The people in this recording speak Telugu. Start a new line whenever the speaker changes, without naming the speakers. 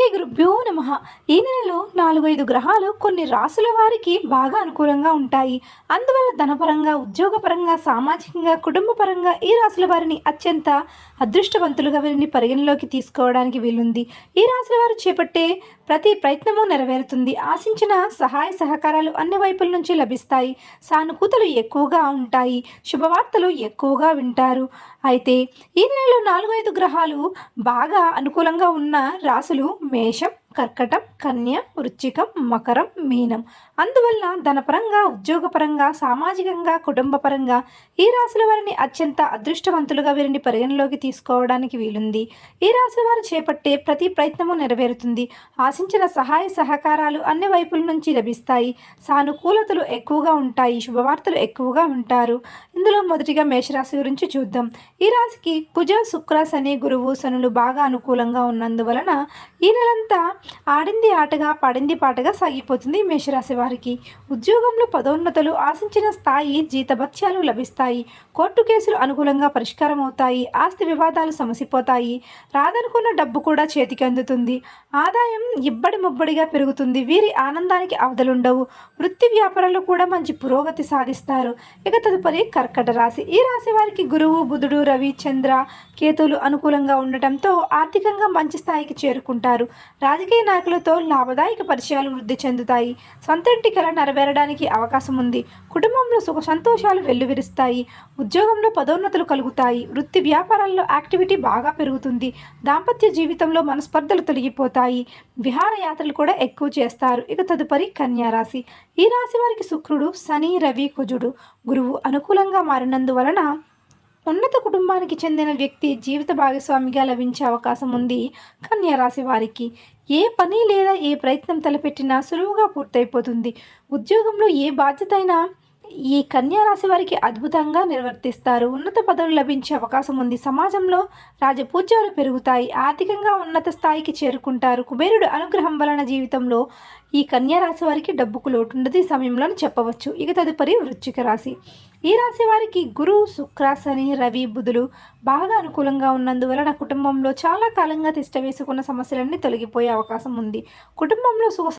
శ్రీ గురుభ్యో నమః. ఈ నెలలో 4-5 గ్రహాలు కొన్ని రాసుల వారికి బాగా అనుకూలంగా ఉంటాయి. అందువల్ల ధనపరంగా, ఉద్యోగపరంగా, సామాజికంగా, కుటుంబపరంగా ఈ రాసుల వారిని అత్యంత అదృష్టవంతులుగా వీరిని పరిగణలోకి తీసుకోవడానికి వీలుంది. ఈ రాసుల వారు చేపట్టే ప్రతి ప్రయత్నము నెరవేరుతుంది. ఆశించిన సహాయ సహకారాలు అన్ని వైపుల నుంచి లభిస్తాయి. సానుకూతలు ఎక్కువగా ఉంటాయి. శుభవార్తలు ఎక్కువగా వింటారు. అయితే ఈ నెలలో 4-5 గ్రహాలు బాగా అనుకూలంగా ఉన్న రాసులు మేషం, కర్కటం, కన్య, వృశ్చికం, మకరం, మీనం. అందువల్ల ధనపరంగా, ఉద్యోగపరంగా, సామాజికంగా, కుటుంబపరంగా ఈ రాశుల వారిని అత్యంత అదృష్టవంతులుగా వీరిని పరిగణలోకి తీసుకోవడానికి వీలుంది. ఈ రాశుల వారు చేపట్టే ప్రతి ప్రయత్నము నెరవేరుతుంది. ఆశించిన సహాయ సహకారాలు అన్ని వైపుల నుంచి లభిస్తాయి. సానుకూలతలు ఎక్కువగా ఉంటాయి. శుభవార్తలు ఎక్కువగా ఉంటారు. ఇందులో మొదటిగా మేషరాశి గురించి చూద్దాం. ఈ రాశికి కుజ, శుక్ర, శని, గురువు, శనులు బాగా అనుకూలంగా ఉన్నందువలన ఈ నెలంతా ఆడింది ఆటగా పాడింది పాటగా సాగిపోతుంది మేషరాశి వారికి. ఉద్యోగంలో పదోన్నతులు, ఆశించిన స్థాయి జీతభత్యాలు లభిస్తాయి. కోర్టు కేసులు అనుకూలంగా పరిష్కారం అవుతాయి. ఆస్తి వివాదాలు సమసిపోతాయి. రాదనుకున్న డబ్బు కూడా చేతికి అందుతుంది. ఆదాయం ఇబ్బడి ముబ్బడిగా పెరుగుతుంది. వీరి ఆనందానికి అవధులుండవు. వృత్తి వ్యాపారాలు కూడా మంచి పురోగతి సాధిస్తారు. ఇక తదుపరి కర్కట రాశి. ఈ రాశి వారికి గురువు, బుధుడు, రవి, చంద్ర, కేతువులు అనుకూలంగా ఉండటంతో ఆర్థికంగా మంచి స్థాయికి చేరుకుంటారు. రాజకీయ నాయకులతో లాభదాయక పరిచయాలు వృద్ధి చెందుతాయి. సొంత ఇంటి కల నెరవేరడానికి అవకాశం ఉంది. కుటుంబంలో సుఖ సంతోషాలు వెల్లువిరుస్తాయి. ఉద్యోగంలో పదోన్నతులు కలుగుతాయి. వృత్తి వ్యాపారాల్లో యాక్టివిటీ బాగా పెరుగుతుంది. దాంపత్య జీవితంలో మనస్పర్ధలు తొలగిపోతాయి. విహారయాత్రలు కూడా ఎక్కువ చేస్తారు. ఇక తదుపరి కన్యారాశి. ఈ రాశి వారికి శుక్రుడు, శని, రవి, కుజుడు, గురువు అనుకూలంగా మారినందువలన ఉన్నత కుటుంబానికి చెందిన వ్యక్తి జీవిత భాగస్వామిగా లభించే అవకాశం ఉంది. కన్యా రాశి వారికి ఏ పని లేదా ఏ ప్రయత్నం తలపెట్టినా సులువుగా పూర్తయిపోతుంది. ఉద్యోగంలో ఏ బాధ్యత అయినా ఈ కన్యా రాశి వారికి అద్భుతంగా నిర్వర్తిస్తారు. ఉన్నత పదవులు లభించే అవకాశం ఉంది. సమాజంలో రాజపూజ్యాలు పెరుగుతాయి. ఆర్థికంగా ఉన్నత స్థాయికి చేరుకుంటారు. కుబేరుడు అనుగ్రహం వలన జీవితంలో ఈ కన్యా రాశి వారికి డబ్బుకు లోటు ఉండదు ఈ సమయంలో చెప్పవచ్చు. ఇక తదుపరి వృశ్చిక రాశి. ఈ రాశి వారికి గురు, శుక్ర, శని, రవి, బుధులు బాగా అనుకూలంగా ఉన్నందువలన కుటుంబంలో చాలా కాలంగా తిష్ట వేసుకున్న సమస్యలన్నీ తొలగిపోయే అవకాశం ఉంది. కుటుంబంలో సుఖ